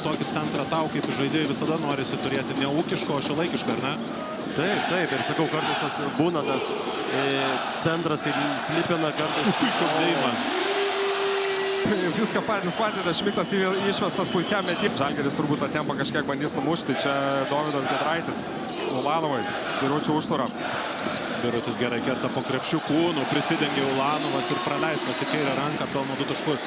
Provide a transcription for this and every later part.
tokį centrą tau, kaip žaidėjai, visada norisi turėti ne ūkiško, o šiuolaikiško, ar ne? Taip, ir sakau, kartais tas būna tas centras, kaip slipina, kartais puikus dėjimas. Viską patys, Šmiktas išvestas puikiam metim. Žalgiris turbūt tą tempą kažkiek bandys numušti. Čia Dovydas Giedraitis, Ulanovai, Biručio užtvarą. Birutis gerai kerta po krepšių kūnų, prisidengia Ulanovas ir praleistas į kairę ranką, pelno 2 taškus.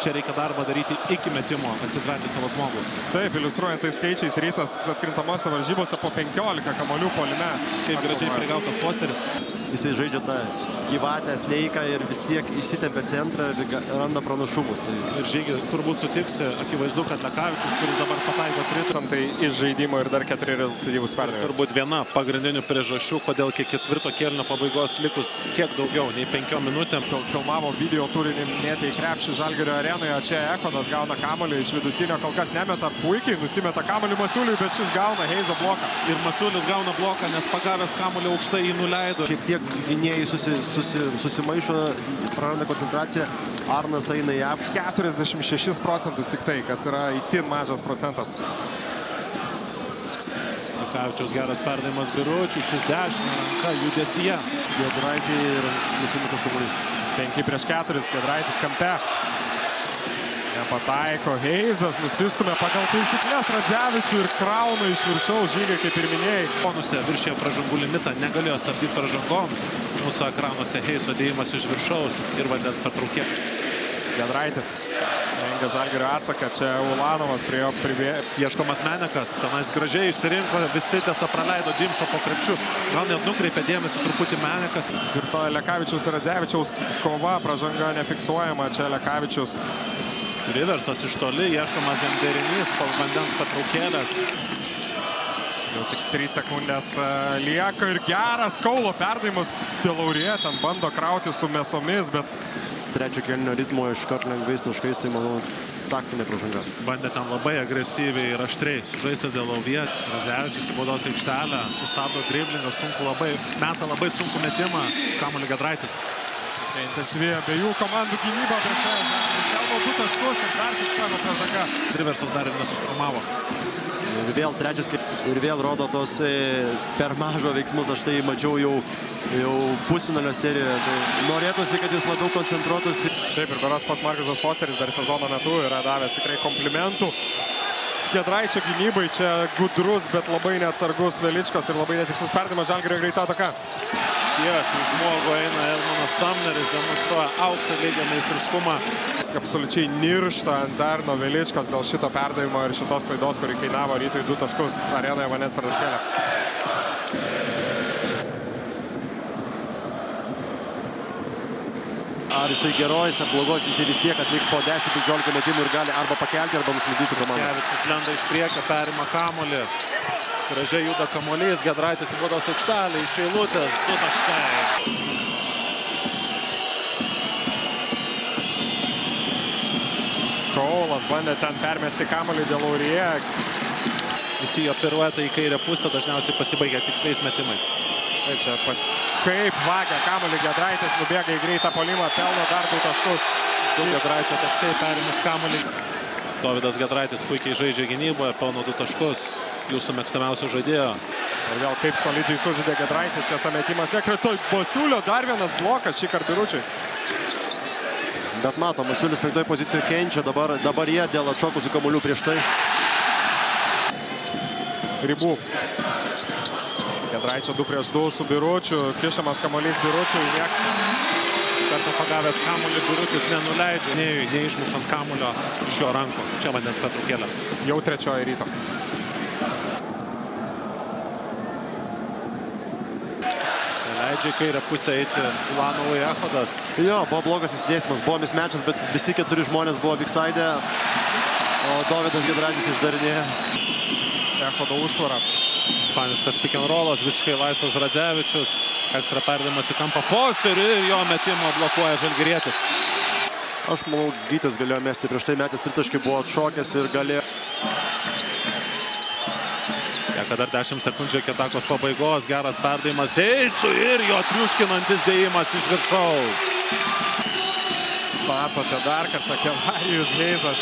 Čia reikia darbą daryti iki metimo, atsitverti savo smogų. Taip, iliustruojant tai skaičiais, Rytas atkrintamose varžybose po 15 kamuolių puolime. Kaip gražiai prigautas Fosteris. Jisai žaidžia tą gyvatę, sleiką ir vis tiek išsitempia centrą ir randa pranašumus. Ir Žygį turbūt sutiksi, akivaizdu, kad Lekavičius, kuris dabar pataiko tritam, tai iš žaidimo ir dar 4 rezultatyvūs perdavimai. Turbūt viena pagrindinių priežasčių, kodėl iki ketvirto kėlinio pabaigos likus kiek daugiau nei 5 minutėm. Filmavo video turinį minėti į krepšį Žalgirio arenoje. Čia Ekonas gauna kamuolį iš vidutinio, kol kas nemeta puikiai, nusimeta kamuolį Masiuliui, bet šis gauna Heizo bloką. Ir Masiulis gauna bloką, nes pagavęs kamuolį aukštai jį nuleido. Šiek tiek gynėjai susimaišo, praranda koncentraciją. Arnas eina į apką. 46% tik tai, kas yra itin mažas procentas. Lekavičiaus geras perdavimas Biručiui, šis dešinė ranka judesyje. Giedraitį ir nusimestas kamuolys. 5-4, Giedraitis kampe. Nepataiko, Heizas nusistumė pagal taisyklės Radzevičių ir krauna iš viršaus Žygį, kaip ir minėjai. Bonuse viršėjo pražangų limitą, negalėjo stabdyti pražangom. Mūsų ekranuose Heizo dėjimas iš viršaus ir vandens pertraukėlė. Giedraitis rengia Žalgirio atsaką, čia Ulanovas prie jo ieškomas Menekas, tenais gražiai išsirinko, visi tiesa praleido Dimšo po krepšiu. Gal net nukreipė dėmesį truputį Menekas. Girtoja Lekavičiaus ir Radzevičiaus kova, pražanga nefiksuojama, čia Lekavičius. Riversas iš toli, ieškomas jam derinys, po vandens patraukėlės. Jau tik 3 sekundės lieka ir geras Kaulo perdavimas. Delaurė ten bando krauti su mesomis, bet trečio kėlinio ritmo iškart lengvais taškais, tai manau taktinė pražanga. Bandė ten labai agresyviai ir aštriai sužaisti Delaurė. Radzevičius į baudos aikštelę, sustabdo driblingą, meta labai sunkų metimą, kamuolį Giedraitis. Intensyviai abiejų komandų gynyba, bet čia pelno 2 taškus ir dar fiksuojama pražanga. Riversas dar ir nesuformavo. Ir vėl trečias ir vėl rodo tos per mažo veiksmus. Aš tai mačiau jau pusfinalio serijoje. Tai norėtųsi, kad jis labiau koncentruotųsi. Taip, ir berods pats Markusas Fosteris dar sezono metu yra davęs tikrai komplimentų Giedraičio gynybai. Čia gudrus, bet labai neatsargus Veličkos ir labai netikslus perdavimas. Žalgirio greita ataka. Tiesiai žmogų eina Elmanas Samneris, demonstruoja aukštą lygio meistriškumą. Absoliučiai niršta ant Darno Veličkos dėl šito perdavimo ir šitos klaidos, kuri kainavo Rytui 2 taškus arenoje vandens pertraukėlę. Ar jisai gerojus, ar blogos, jisai vis tiek atliks po 10-15 metimų ir gali arba pakelti, arba nusmidyti komandą. Kevičius lenda iš priekio, perima kamuolį. Gražiai juda kamuolys, Giedraitis į baudos aikštelę, iš eilutės, 2 taškai. Kaulas bandė ten permesti kamuolį Delaurė. Visi jo piruetai į kairę pusę dažniausiai pasibaigia tiksliais metimais. Tai čia kaip vagia kamuolį Giedraitis, nubėga į greitą puolimą, pelno dar 2 taškus. Giedraičio taškai, perimis kamuolį. Dovydas Giedraitis puikiai žaidžia gynyboje, pelno 2 taškus. Jūsų mėgstamiausio žaidėjo. Ir vėl kaip solidžiai sužaidė Giedraitis, tiesa metimas nekrito. Masiulio dar vienas blokas šį kartą Biručiui. Bet matom, Masiulis 5 pozicijoje kenčia, dabar jie dėl atšokusių kamuolių prieš tai. Ribų. Giedraičio 2-2 su Biručiu, kišamas kamuolys Biručiui. Kartą pagavęs kamuolį Birutis nenuleidžia, neišmušant kamuolio iš jo rankų. Čia vandens pertraukėlė. Jau trečioji Ryto. Leidžia į kairę pusę eiti Ulanovui Echodas. Jo, buvo blogas įsidėsimas, buvo mismečas, bet visi 4 žmonės buvo viksaidė, o Dovydas Giedraitis išdarinėjo. Echodo užtvarą. Ispaniškas pick and rollas, visiškai laisvas Radzevičius. Ekstra perdavimas į kampą Fosterį ir jo metimo blokuoja žalgirietis. Aš manau, Gytis galėjo mesti, prieš tai metęs tritaškį buvo atšokęs ir galėjo. Lieka dar 10 sekundžių iki atakos pabaigos, geras perdavimas Heizui ir jo triuškinantis dėjimas iš viršaus. Matote dar kartą Kelarijus Heizas.